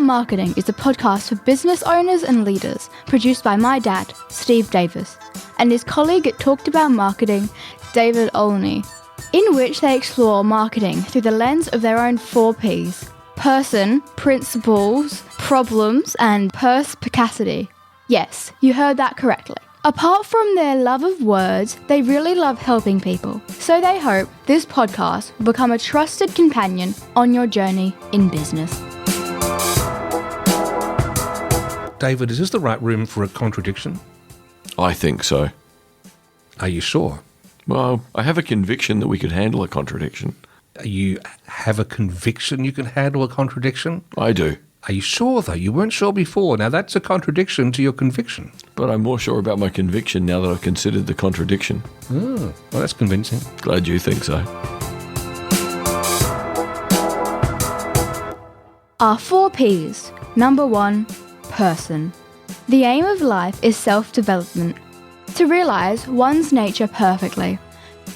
Marketing is a podcast for business owners and leaders, produced by my dad, Steve Davis, and his colleague at Talked About Marketing, David Olney, in which they explore marketing through the lens of their own 4 Ps: person, principles, problems, and perspicacity. Yes, you heard that correctly. Apart from their love of words, they really love helping people. So they hope this podcast will become a trusted companion on your journey in business. David, is this the right room for a contradiction? I think so. Are you sure? Well, I have a conviction that we could handle a contradiction. You have a conviction you can handle a contradiction? I do. Are you sure, though? You weren't sure before. Now, that's a contradiction to your conviction. But I'm more sure about my conviction now that I've considered the contradiction. Oh, well, that's convincing. Glad you think so. Our 4 Ps. Number 1, person. The aim of life is self-development, to realise one's nature perfectly.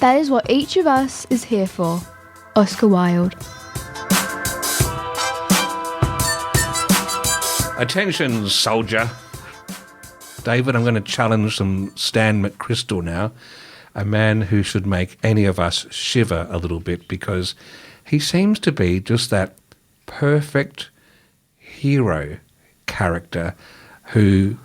That is what each of us is here for. Oscar Wilde. Attention, soldier. David, I'm going to challenge some Stan McChrystal now, a man who should make any of us shiver a little bit because he seems to be just that perfect hero character who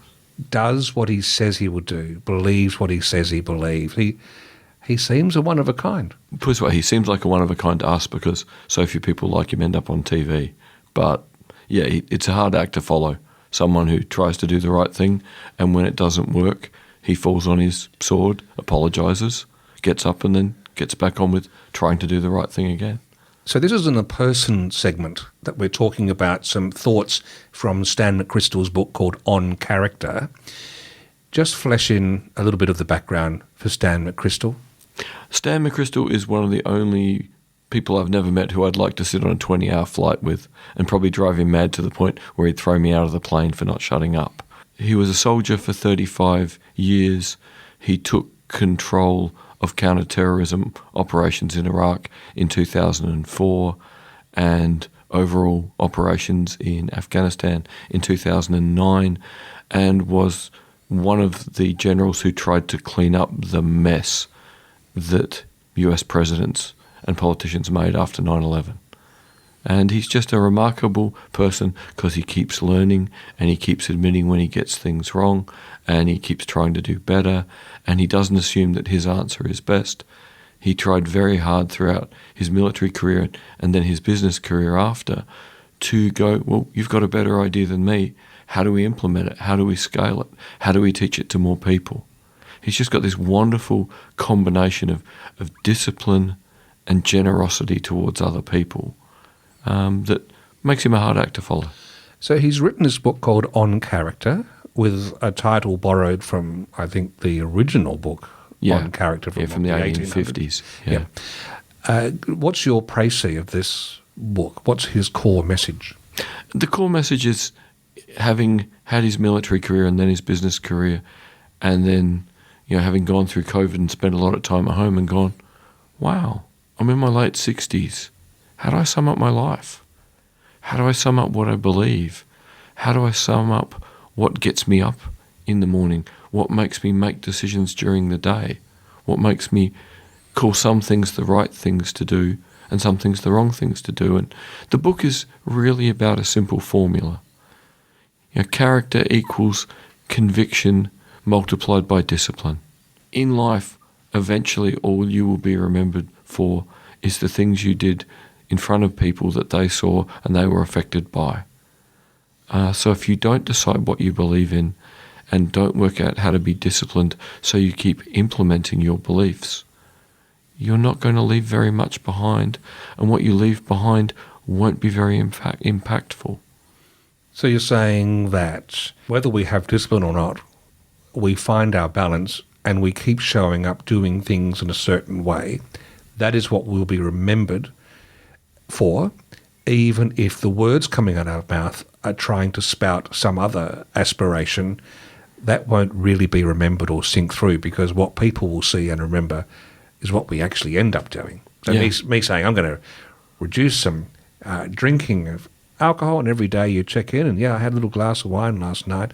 does what he says he will do, believes what he says he believes. He seems a one of a kind. Put this way, he seems like a one of a kind to us because so few people like him end up on TV. But yeah, it's a hard act to follow. Someone who tries to do the right thing, and when it doesn't work, he falls on his sword, apologises, gets up and then gets back on with trying to do the right thing again. So this is in the person segment that we're talking about some thoughts from Stan McChrystal's book called On Character. Just flesh in a little bit of the background for Stan McChrystal. Stan McChrystal is one of the only people I've never met who I'd like to sit on a 20-hour flight with and probably drive him mad to the point where he'd throw me out of the plane for not shutting up. He was a soldier for 35 years. He took control of counter-terrorism operations in Iraq in 2004 and overall operations in Afghanistan in 2009 and was one of the generals who tried to clean up the mess that US presidents and politicians made after 9/11. And he's just a remarkable person because he keeps learning and he keeps admitting when he gets things wrong and he keeps trying to do better and he doesn't assume that his answer is best. He tried very hard throughout his military career and then his business career after to go, well, you've got a better idea than me. How do we implement it? How do we scale it? How do we teach it to more people? He's just got this wonderful combination of discipline and generosity towards other people that makes him a hard act to follow. So he's written this book called On Character with a title borrowed from, I think, the original book On Character from the 1850s. Yeah. What's your précis of this book? What's his core message? The core message is having had his military career and then his business career and then having gone through COVID and spent a lot of time at home and gone, wow, I'm in my late 60s. How do I sum up my life? How do I sum up what I believe? How do I sum up what gets me up in the morning? What makes me make decisions during the day? What makes me call some things the right things to do and some things the wrong things to do? And the book is really about a simple formula. Character equals conviction multiplied by discipline. In life, eventually all you will be remembered for is the things you did in front of people that they saw and they were affected by. So if you don't decide what you believe in and don't work out how to be disciplined so you keep implementing your beliefs, you're not going to leave very much behind, and what you leave behind won't be very impactful. So you're saying that whether we have discipline or not, we find our balance and we keep showing up doing things in a certain way. That is what we'll be remembered for, even if the words coming out of our mouth are trying to spout some other aspiration. That won't really be remembered or sink through, because what people will see and remember is what we actually end up doing. So me saying I'm going to reduce some drinking of alcohol, and every day you check in and, I had a little glass of wine last night.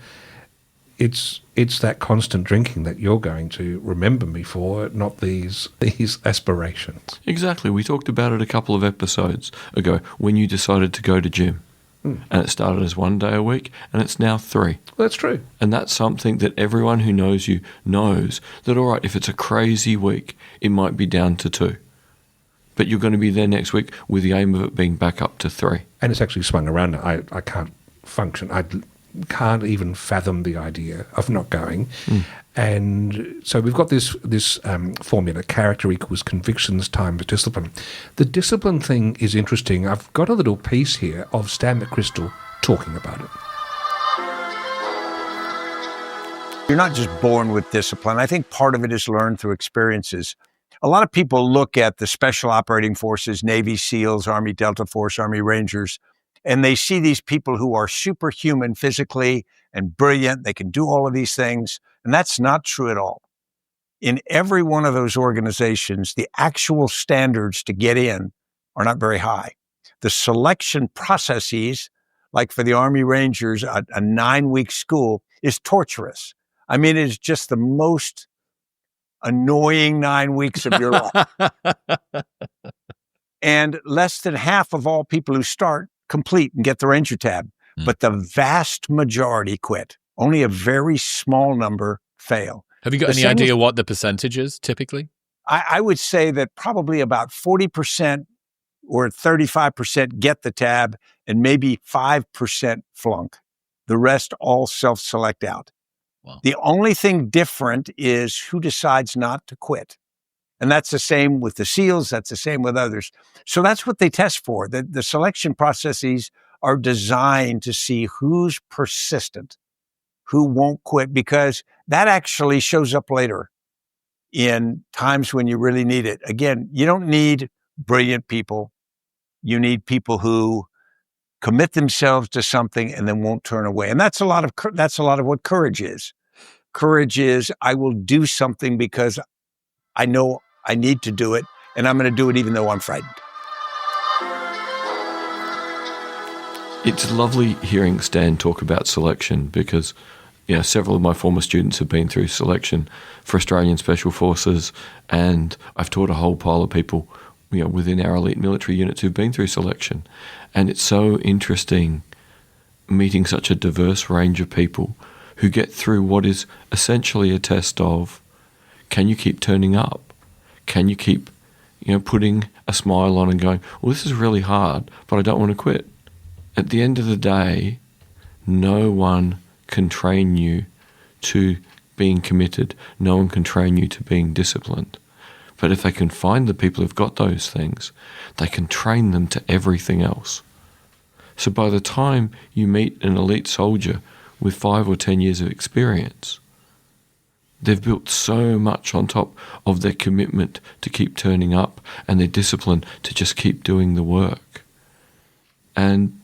It's that constant drinking that you're going to remember me for, not these aspirations. Exactly. We talked about it a couple of episodes ago when you decided to go to gym. And it started as 1 day a week, and it's now 3. Well, that's true. And that's something that everyone who knows you knows that, all right, if it's a crazy week, it might be down to 2. But you're going to be there next week with the aim of it being back up to 3. And it's actually swung around. I can't function. I can't even fathom the idea of not going. And so we've got this formula: character equals convictions times discipline. The discipline thing is interesting. I've got a little piece here of Stan McChrystal talking about it. You're not just born with discipline. I think part of it is learned through experiences. A lot of people look at the Special Operating Forces, Navy SEALs, Army Delta Force, Army Rangers, and they see these people who are superhuman physically and brilliant. They can do all of these things. And that's not true at all. In every one of those organizations, the actual standards to get in are not very high. The selection processes, like for the Army Rangers, a 9-week school, is torturous. I mean, it's just the most annoying 9 weeks of your life. And less than half of all people who start complete and get the Ranger tab. But the vast majority quit. Only a very small number fail. Have you got any idea what the percentage is typically? I would say that probably about 40% or 35% get the tab and maybe 5% flunk. The rest all self-select out. Wow. The only thing different is who decides not to quit. And that's the same with the SEALs. That's the same with others. So that's what they test for. The selection processes are designed to see who's persistent, who won't quit, because that actually shows up later in times when you really need it. Again, you don't need brilliant people. You need people who commit themselves to something and then won't turn away. And that's a lot of what courage is. Courage is, I will do something because I know I need to do it, and I'm going to do it even though I'm frightened. It's lovely hearing Stan talk about selection because, several of my former students have been through selection for Australian Special Forces, and I've taught a whole pile of people, within our elite military units who've been through selection. And it's so interesting meeting such a diverse range of people who get through what is essentially a test of, can you keep turning up? Can you keep, putting a smile on and going, well, this is really hard, but I don't want to quit. At the end of the day, no one can train you to being committed. No one can train you to being disciplined. But if they can find the people who've got those things, they can train them to everything else. So by the time you meet an elite soldier with 5 or 10 years of experience, they've built so much on top of their commitment to keep turning up and their discipline to just keep doing the work. And,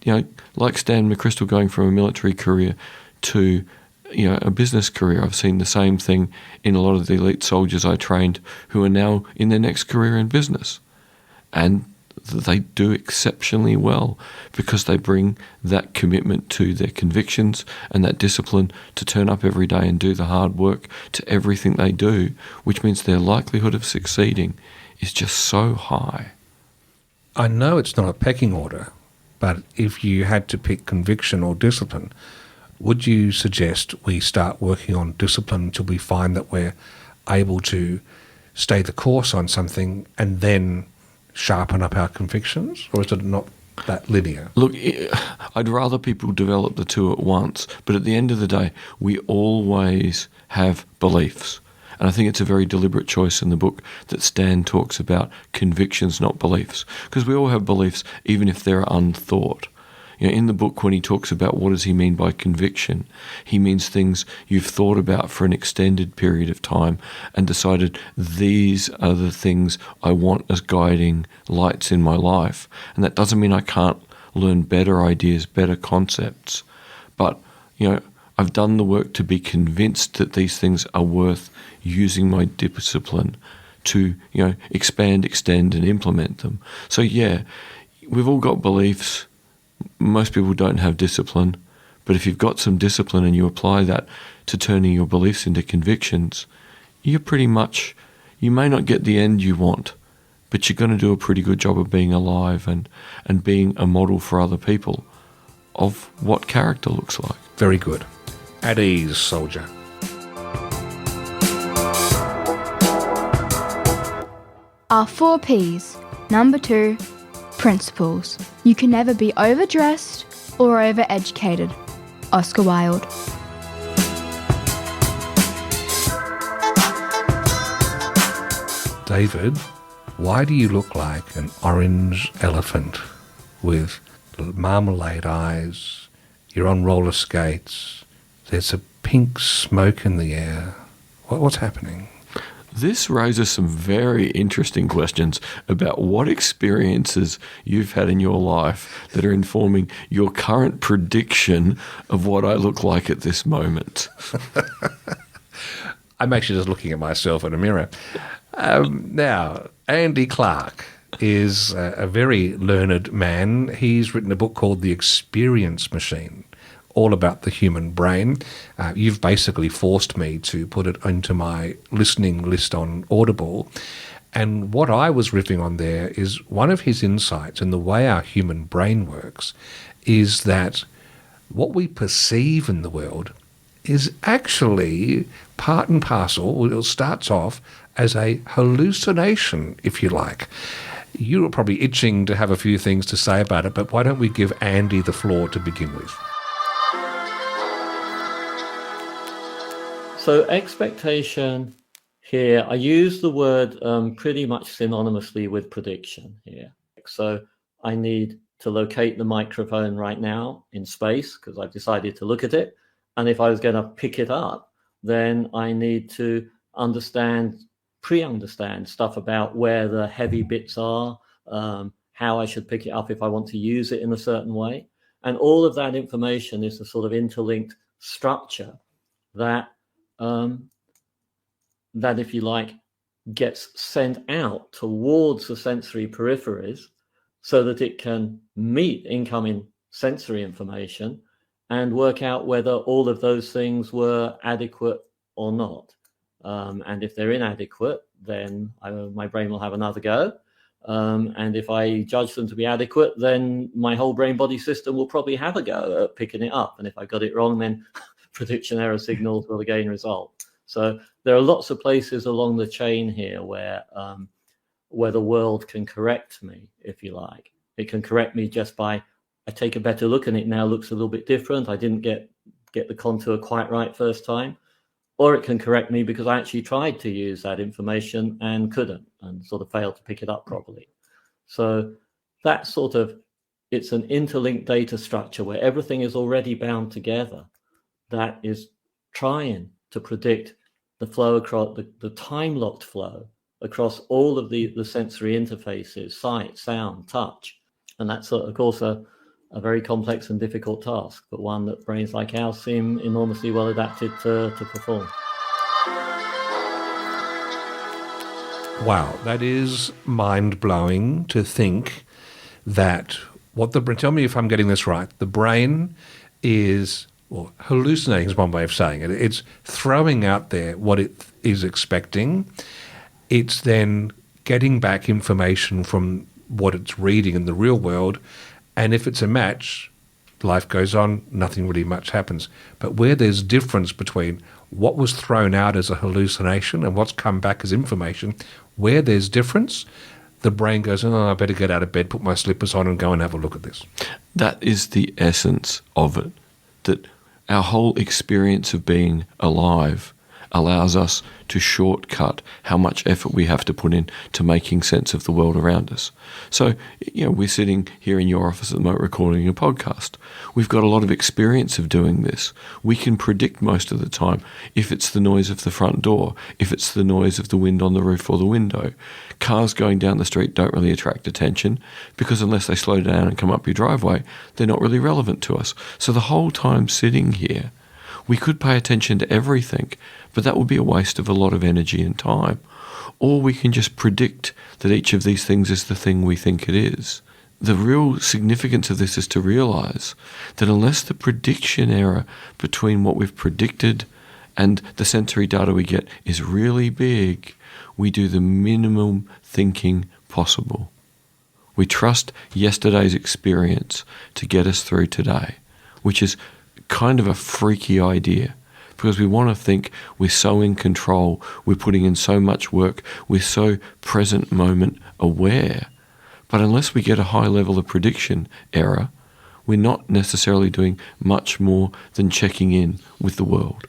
like Stan McChrystal going from a military career to, a business career, I've seen the same thing in a lot of the elite soldiers I trained who are now in their next career in business. And they do exceptionally well because they bring that commitment to their convictions and that discipline to turn up every day and do the hard work to everything they do, which means their likelihood of succeeding is just so high. I know it's not a pecking order, but if you had to pick conviction or discipline, would you suggest we start working on discipline until we find that we're able to stay the course on something and then sharpen up our convictions? Or is it not that linear? Look, I'd rather people develop the two at once, but at the end of the day, we always have beliefs. And I think it's a very deliberate choice in the book that Stan talks about convictions, not beliefs. Because we all have beliefs, even if they're unthought. In the book, when he talks about what does he mean by conviction, he means things you've thought about for an extended period of time and decided these are the things I want as guiding lights in my life. And that doesn't mean I can't learn better ideas, better concepts. But, I've done the work to be convinced that these things are worth using my discipline to, expand, extend, and implement them. So, we've all got beliefs. most people don't have discipline, but if you've got some discipline and you apply that to turning your beliefs into convictions, you may not get the end you want, but you're going to do a pretty good job of being alive and being a model for other people of what character looks like. Very good. At ease, soldier. Our 4 Ps. Number 2, principles. You can never be overdressed or overeducated. Oscar Wilde. David, why do you look like an orange elephant with marmalade eyes? You're on roller skates. There's a pink smoke in the air. What's happening? This raises some very interesting questions about what experiences you've had in your life that are informing your current prediction of what I look like at this moment. I'm actually just looking at myself in a mirror. Now, Andy Clark is a very learned man. He's written a book called The Experience Machine, all about the human brain. You've basically forced me to put it into my listening list on Audible. And what I was riffing on there is one of his insights in the way our human brain works is that what we perceive in the world is actually part and parcel. It starts off as a hallucination, if you like. You're probably itching to have a few things to say about it, but why don't we give Andy the floor to begin with? So expectation here, I use the word pretty much synonymously with prediction here. So I need to locate the microphone right now in space because I've decided to look at it. And if I was going to pick it up, then I need to pre-understand stuff about where the heavy bits are, how I should pick it up if I want to use it in a certain way. And all of that information is a sort of interlinked structure that if you like, gets sent out towards the sensory peripheries so that it can meet incoming sensory information and work out whether all of those things were adequate or not. And if they're inadequate, then my brain will have another go. And if I judge them to be adequate, then my whole brain-body system will probably have a go at picking it up. And if I got it wrong, then prediction error signals will again result. So there are lots of places along the chain here where the world can correct me, if you like. It can correct me just by, I take a better look and it now looks a little bit different. I didn't get the contour quite right first time. Or it can correct me because I actually tried to use that information and couldn't and sort of failed to pick it up properly. So that it's an interlinked data structure where everything is already bound together that is trying to predict the flow across the time-locked flow across all of the sensory interfaces, sight, sound, touch. And that's, of course, a very complex and difficult task, but one that brains like ours seem enormously well adapted to perform. Wow, that is mind-blowing to think that tell me if I'm getting this right, the brain is, well, hallucinating is one way of saying it. It's throwing out there what it is expecting. It's then getting back information from what it's reading in the real world. And if it's a match, life goes on, nothing really much happens. But where there's difference between what was thrown out as a hallucination and what's come back as information, where there's difference, the brain goes, I better get out of bed, put my slippers on and go and have a look at this. That is the essence of it, that our whole experience of being alive allows us to shortcut how much effort we have to put in to making sense of the world around us. So, we're sitting here in your office at the moment recording a podcast. We've got a lot of experience of doing this. We can predict most of the time if it's the noise of the front door, if it's the noise of the wind on the roof or the window. Cars going down the street don't really attract attention because unless they slow down and come up your driveway, they're not really relevant to us. So the whole time sitting here, we could pay attention to everything, but that would be a waste of a lot of energy and time. Or we can just predict that each of these things is the thing we think it is. the real significance of this is to realize that unless the prediction error between what we've predicted and the sensory data we get is really big, we do the minimum thinking possible. We trust yesterday's experience to get us through today, which is kind of a freaky idea because we want to think we're so in control, we're putting in so much work, we're so present moment aware. But unless we get a high level of prediction error, we're not necessarily doing much more than checking in with the world.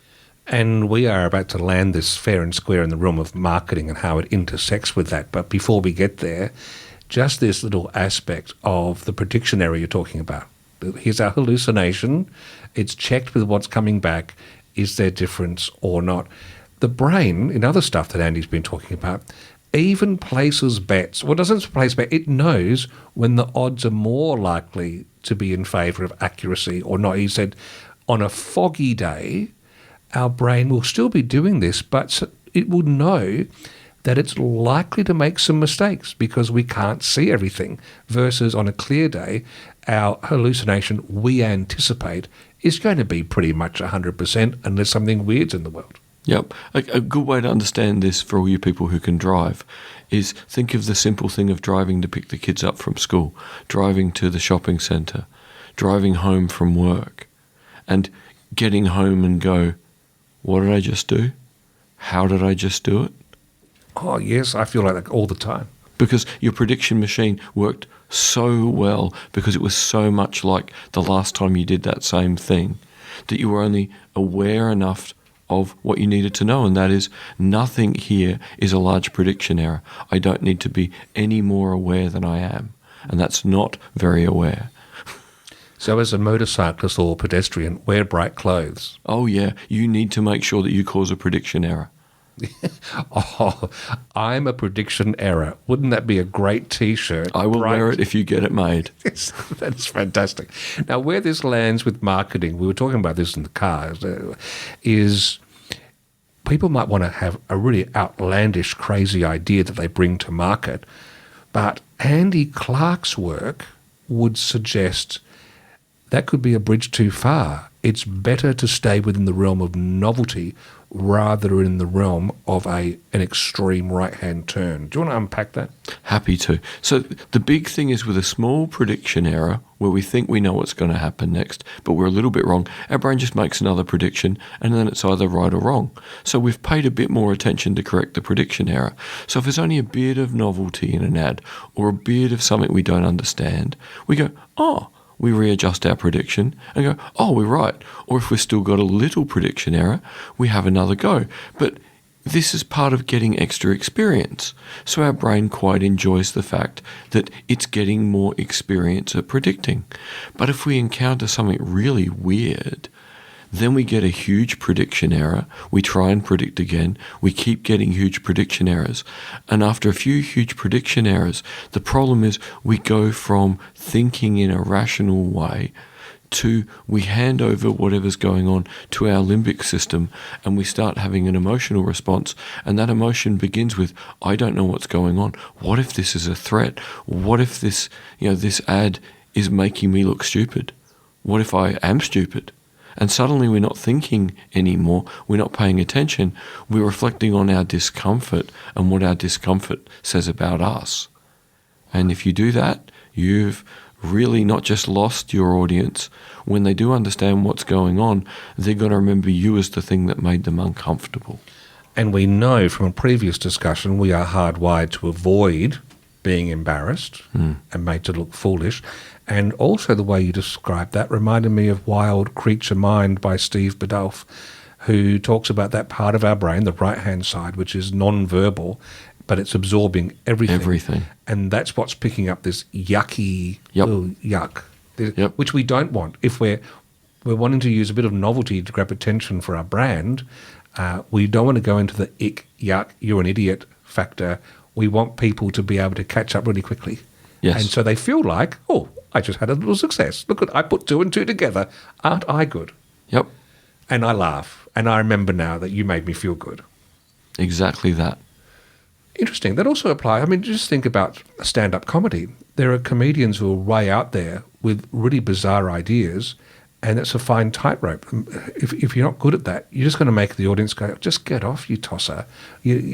And we are about to land this fair and square in the realm of marketing and how it intersects with that. But before we get there, just this little aspect of the prediction error you're talking about. Here's our hallucination. It's checked with what's coming back. Is there difference or not? The brain, in other stuff that Andy's been talking about, even places bets. Well, it doesn't place bets. It knows when the odds are more likely to be in favour of accuracy or not. He said, on a foggy day, our brain will still be doing this, but it will know that it's likely to make some mistakes because we can't see everything, versus on a clear day, our hallucination we anticipate is going to be pretty much 100% unless something weird's in the world. Yep. A good way to understand this for all you people who can drive is think of the simple thing of driving to pick the kids up from school, driving to the shopping centre, driving home from work, and getting home and go, what did I just do? How did I just do it? Oh, yes, I feel like that all the time. Because your prediction machine worked so well because it was so much like the last time you did that same thing that you were only aware enough of what you needed to know, and that is nothing here is a large prediction error. I don't need to be any more aware than I am, and that's not very aware. So as a motorcyclist or pedestrian, wear bright clothes. Oh yeah, you need to make sure that you cause a prediction error. Oh, I'm a prediction error. Wouldn't that be a great T-shirt? I will wear it if you get it made. That's fantastic. Now, where this lands with marketing, we were talking about this in the car, is people might want to have a really outlandish, crazy idea that they bring to market, but Andy Clark's work would suggest that could be a bridge too far. It's better to stay within the realm of novelty rather than in the realm of an extreme right-hand turn. Do you want to unpack that? Happy to. So the big thing is with a small prediction error where we think we know what's going to happen next, but we're a little bit wrong, our brain just makes another prediction and then it's either right or wrong. So we've paid a bit more attention to correct the prediction error. So if there's only a bit of novelty in an ad or a bit of something we don't understand, we go, oh, we readjust our prediction and go, oh, we're right. Or if we've still got a little prediction error, we have another go. But this is part of getting extra experience. So our brain quite enjoys the fact that it's getting more experience at predicting. But if we encounter something really weird, then we get a huge prediction error. We try and predict again. We keep getting huge prediction errors. And after a few huge prediction errors, the problem is we go from thinking in a rational way to we hand over whatever's going on to our limbic system and we start having an emotional response. And that emotion begins with, I don't know what's going on. What if this is a threat? What if this, this ad is making me look stupid? What if I am stupid? And suddenly we're not thinking anymore, we're not paying attention, we're reflecting on our discomfort and what our discomfort says about us. And if you do that, you've really not just lost your audience. When they do understand what's going on, they're going to remember you as the thing that made them uncomfortable. And we know from a previous discussion we are hardwired to avoid being embarrassed and made to look foolish. And also the way you described that reminded me of Wild Creature Mind by Steve Biddulph, who talks about that part of our brain, the right-hand side, which is non-verbal, but it's absorbing everything. And that's what's picking up this yucky yuck, which we don't want. If we're wanting to use a bit of novelty to grab attention for our brand, we don't want to go into the ick, yuck, you're an idiot factor. We want people to be able to catch up really quickly. Yes. And so they feel like, oh, I just had a little success. Look, I put 2 and 2 together. Aren't I good? Yep. And I laugh. And I remember now that you made me feel good. Exactly that. Interesting. That also applies. I mean, just think about stand-up comedy. There are comedians who are way out there with really bizarre ideas, and it's a fine tightrope. If you're not good at that, you're just going to make the audience go, just get off, you tosser.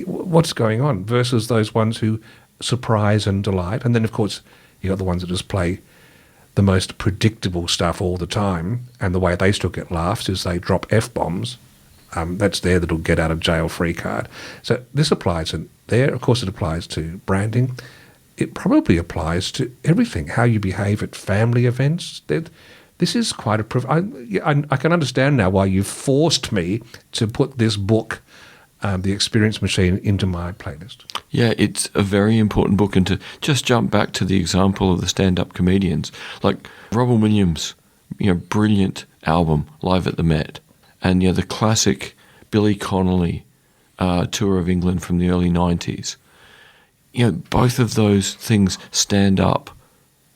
What's going on? Versus those ones who surprise and delight. And then, of course, you got the ones that just play the most predictable stuff all the time, and the way they still get laughs is they drop F-bombs. That's their little get-out-of-jail-free card. So this applies there. Of course, it applies to branding. It probably applies to everything, how you behave at family events. This is quite I can understand now why you forced me to put this book, The Experience Machine, into my playlist. Yeah, it's a very important book. And to just jump back to the example of the stand-up comedians, like Robin Williams, brilliant album, Live at the Met. And, the classic Billy Connolly tour of England from the early 90s. Both of those things stand up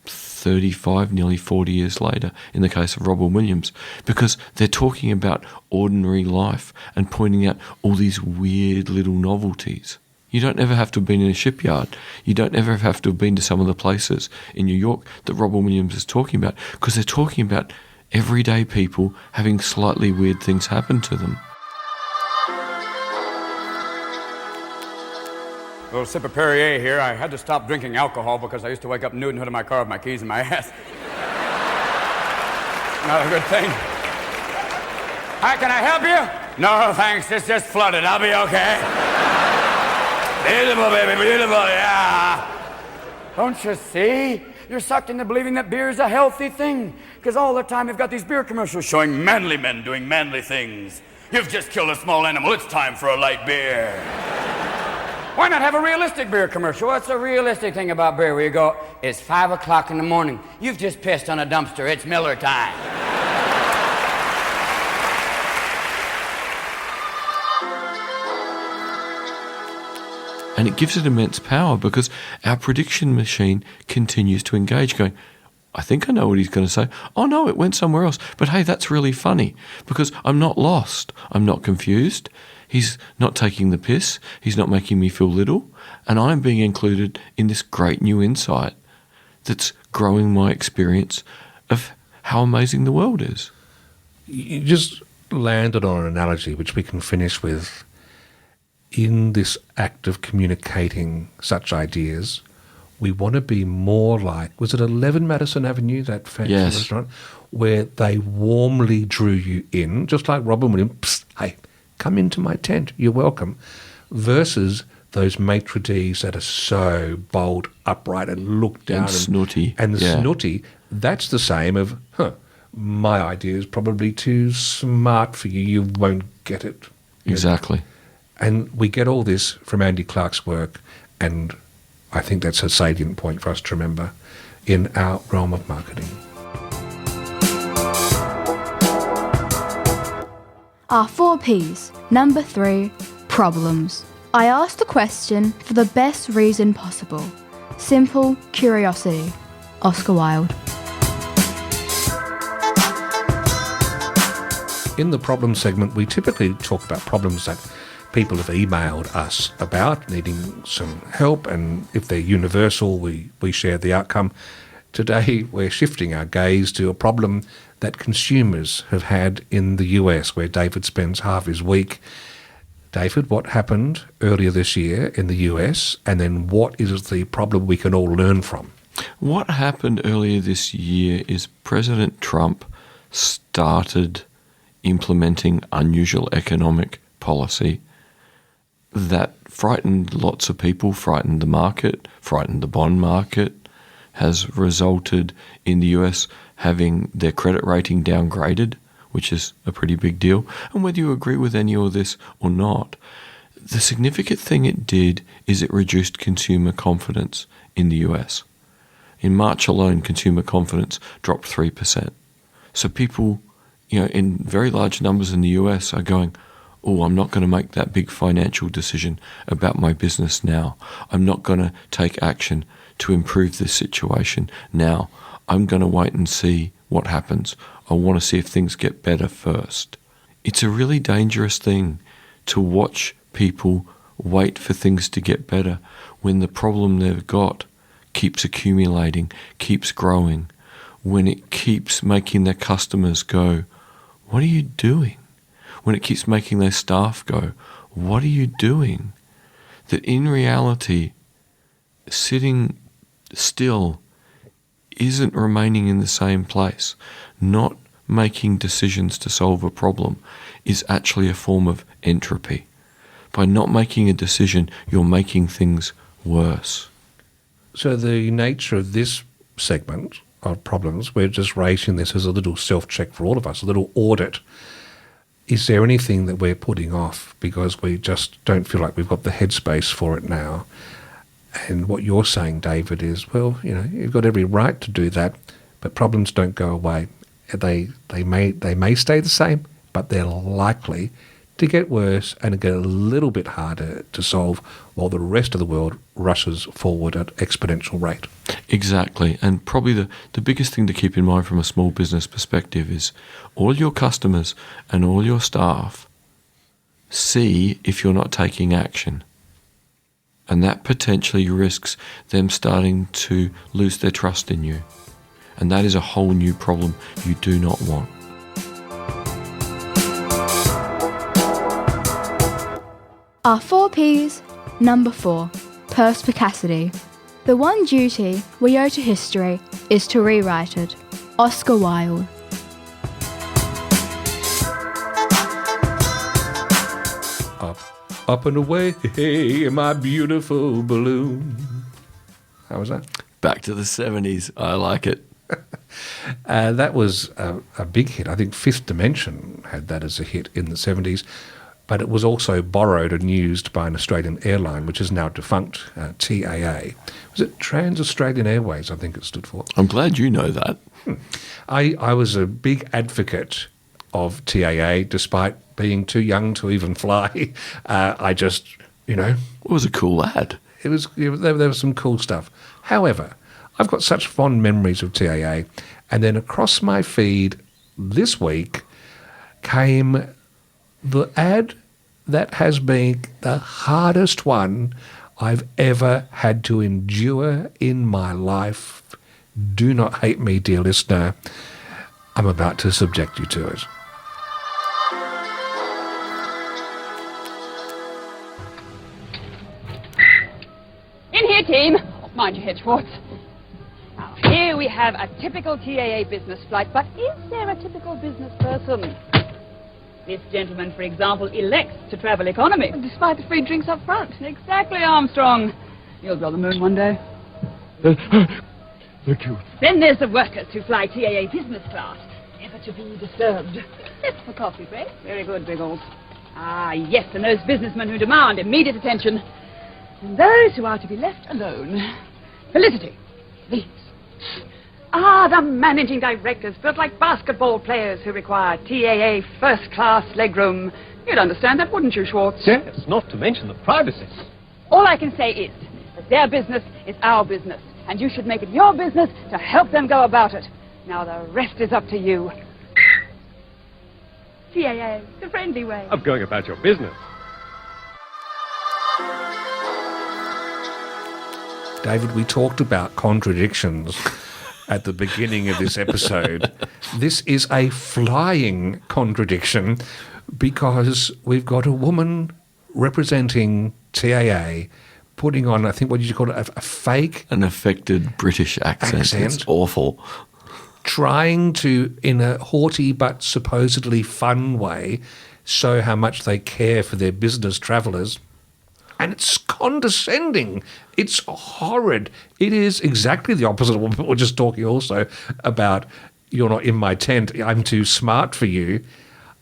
35, nearly 40 years later, in the case of Robin Williams, because they're talking about ordinary life and pointing out all these weird little novelties. You don't ever have to have been in a shipyard. You don't ever have to have been to some of the places in New York that Robin Williams is talking about, because they're talking about everyday people having slightly weird things happen to them. A little sip of Perrier here. I had to stop drinking alcohol because I used to wake up nude in the hood of my car with my keys in my ass. Not a good thing. Hi, can I help you? No, thanks. It's just flooded. I'll be okay. Beautiful, baby, beautiful, yeah. Don't you see? You're sucked into believing that beer is a healthy thing. Because all the time you've got these beer commercials showing manly men doing manly things. You've just killed a small animal. It's time for a light beer. Why not have a realistic beer commercial? What's the realistic thing about beer where you go, it's 5 o'clock in the morning. You've just pissed on a dumpster. It's Miller time. And it gives it immense power because our prediction machine continues to engage, going, I think I know what he's going to say. Oh, no, it went somewhere else. But hey, that's really funny because I'm not lost. I'm not confused. He's not taking the piss. He's not making me feel little. And I'm being included in this great new insight that's growing my experience of how amazing the world is. You just landed on an analogy which we can finish with. In this act of communicating such ideas, we want to be more like, was it 11 Madison Avenue, that fancy restaurant, where they warmly drew you in, just like Robin Williams, psst, hey, come into my tent, you're welcome, versus those maitre d's that are so bold, upright, and look down. And snooty. And snooty. That's the same of, my idea is probably too smart for you, you won't get it. Exactly. And we get all this from Andy Clark's work, and I think that's a salient point for us to remember in our realm of marketing. Our 4 Ps. Number 3, problems. I asked the question for the best reason possible. Simple curiosity. Oscar Wilde. In the problem segment, we typically talk about problems that people have emailed us about, needing some help, and if they're universal, we share the outcome. Today, we're shifting our gaze to a problem that consumers have had in the US, where David spends half his week. David, what happened earlier this year in the US, and then what is the problem we can all learn from? What happened earlier this year is President Trump started implementing unusual economic policy that frightened lots of people, frightened the market, frightened the bond market, has resulted in the US having their credit rating downgraded, which is a pretty big deal. And whether you agree with any of this or not, the significant thing it did is it reduced consumer confidence in the US. In March alone, consumer confidence dropped 3%. So people, in very large numbers in the US are going, oh, I'm not going to make that big financial decision about my business now. I'm not going to take action to improve this situation now. I'm going to wait and see what happens. I want to see if things get better first. It's a really dangerous thing to watch people wait for things to get better when the problem they've got keeps accumulating, keeps growing, when it keeps making their customers go, what are you doing? When it keeps making their staff go, what are you doing? That in reality, sitting still isn't remaining in the same place, not making decisions to solve a problem is actually a form of entropy. By not making a decision, you're making things worse. So the nature of this segment of problems, we're just raising this as a little self-check for all of us, a little audit. Is there anything that we're putting off because we just don't feel like we've got the headspace for it now? And what you're saying, David, is, well, you've got every right to do that, but problems don't go away. They may stay the same, but they're likely to get worse and get a little bit harder to solve while the rest of the world rushes forward at exponential rate. Exactly. And probably the biggest thing to keep in mind from a small business perspective is all your customers and all your staff see if you're not taking action. And that potentially risks them starting to lose their trust in you. And that is a whole new problem you do not want. Our 4 Ps. Number 4. Perspicacity. The one duty we owe to history is to rewrite it. Oscar Wilde. Up and away, hey, my beautiful balloon. How was that? Back to the 70s. I like it. That was a big hit. I think Fifth Dimension had that as a hit in the 70s, but it was also borrowed and used by an Australian airline, which is now defunct, TAA. Was it Trans-Australian Airways, I think it stood for? I'm glad you know that. I was a big advocate of TAA, despite being too young to even fly. I just, It was a cool ad. there was some cool stuff. However, I've got such fond memories of TAA, and then across my feed this week came the ad that has been the hardest one I've ever had to endure in my life. Do not hate me, dear listener. I'm about to subject you to it. In here, team. Mind your head, Schwartz. Now, here we have a typical TAA business flight, but is there a typical business person? This gentleman, for example, elects to travel economy. Despite the free drinks up front. Exactly, Armstrong. You'll be on the moon one day. Thank you. Then there's the workers who fly TAA business class, never to be disturbed. Except for coffee break. Very good, Biggles. Ah, yes, and those businessmen who demand immediate attention. And those who are to be left alone. Felicity. These. Ah, the managing directors, built like basketball players who require TAA first-class legroom. You'd understand that, wouldn't you, Schwartz? Yes, not to mention the privacy. All I can say is that their business is our business, and you should make it your business to help them go about it. Now the rest is up to you. TAA, the friendly way. Of going about your business. David, we talked about contradictions at the beginning of this episode. This is a flying contradiction because we've got a woman representing TAA putting on, I think, what did you call it, a fake? An affected British accent. It's awful. Trying to, in a haughty but supposedly fun way, show how much they care for their business travellers. And it's condescending. It's horrid. It is exactly the opposite of what we were just talking also about, you're not in my tent, I'm too smart for you.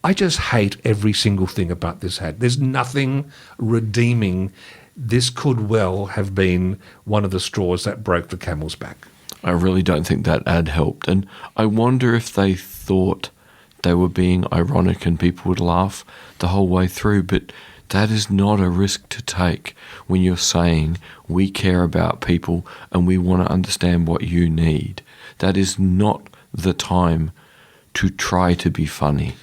I just hate every single thing about this ad. There's nothing redeeming. This could well have been one of the straws that broke the camel's back. I really don't think that ad helped. And I wonder if they thought they were being ironic and people would laugh the whole way through, but that is not a risk to take when you're saying we care about people and we want to understand what you need. That is not the time to try to be funny.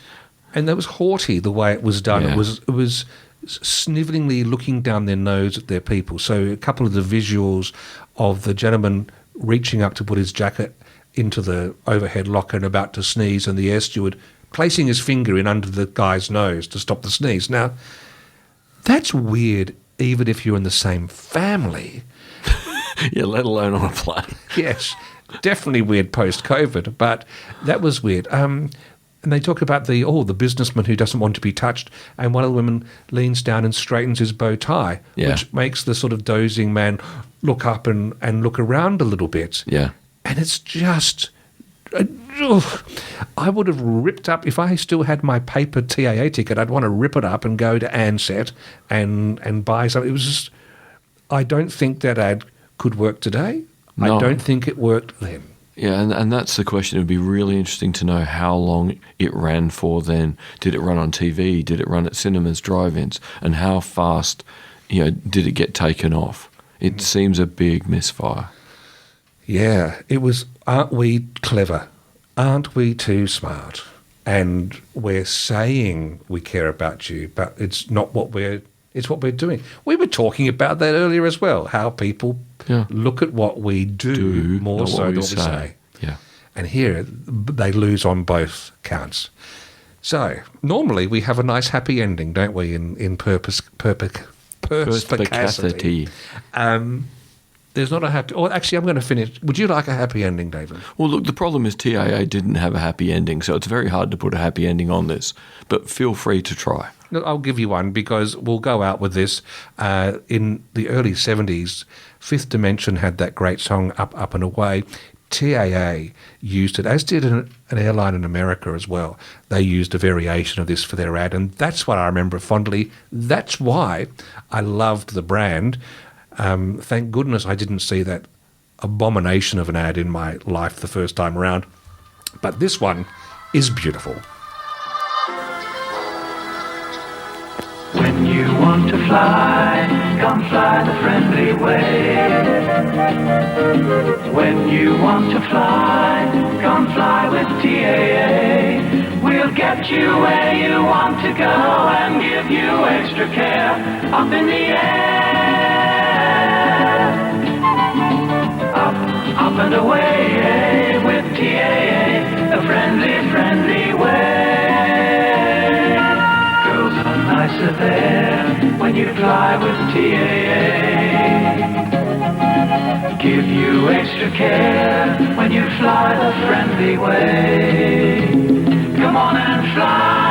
And that was haughty the way it was done. Yeah. It was snivelingly looking down their nose at their people. So a couple of the visuals of the gentleman reaching up to put his jacket into the overhead locker and about to sneeze, and the air steward placing his finger in under the guy's nose to stop the sneeze. Now, that's weird even if you're in the same family. Yeah, let alone on a plane. Yes, definitely weird post-COVID, but that was weird. And they talk about the businessman who doesn't want to be touched, and one of the women leans down and straightens his bow tie, which makes the sort of dozing man look up and look around a little bit. Yeah. And it's just... I would have ripped up, if I still had my paper TAA ticket, I'd want to rip it up and go to Ansett and buy something. It was just... I don't think that ad could work today. No. I don't think it worked then. Yeah, and that's the question. It would be really interesting to know how long it ran for then. Did it run on TV? Did it run at cinemas, drive-ins? And how fast, did it get taken off? It seems a big misfire. Yeah, it was, aren't we clever? Aren't we too smart? And we're saying we care about you, but it's not what it's what we're doing. We were talking about that earlier as well, how people look at what we do more so than what we say. Yeah. And here, they lose on both counts. So, normally we have a nice happy ending, don't we, in perspicacity. There's not a happy... Or actually, I'm going to finish. Would you like a happy ending, David? Well, look, the problem is TAA didn't have a happy ending, so it's very hard to put a happy ending on this. But feel free to try. Look, I'll give you one because we'll go out with this. In the early 70s, Fifth Dimension had that great song, Up, Up and Away. TAA used it, as did an airline in America as well. They used a variation of this for their ad, and that's what I remember fondly. That's why I loved the brand. Thank goodness I didn't see that abomination of an ad in my life the first time around. But this one is beautiful. When you want to fly, come fly the friendly way. When you want to fly, come fly with TAA. We'll get you where you want to go and give you extra care up in the air. Up and away with TAA, the friendly, friendly way. Girls are nicer there when you fly with TAA. Give you extra care when you fly the friendly way. Come on and fly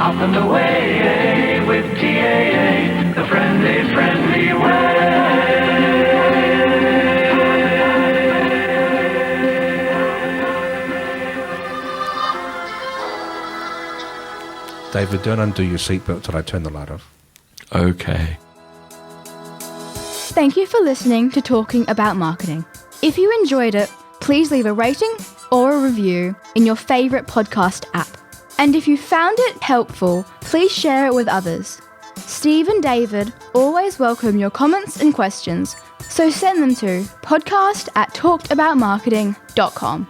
up and away with TAA, the friendly, friendly way. David, don't undo your seatbelt till I turn the light off. Okay. Thank you for listening to Talking About Marketing. If you enjoyed it, please leave a rating or a review in your favourite podcast app. And if you found it helpful, please share it with others. Steve and David always welcome your comments and questions, so send them to podcast@talkedaboutmarketing.com.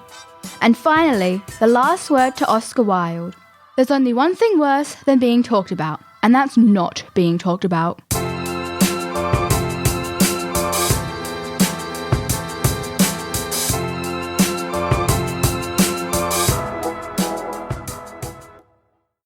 And finally, the last word to Oscar Wilde. There's only one thing worse than being talked about, and that's not being talked about.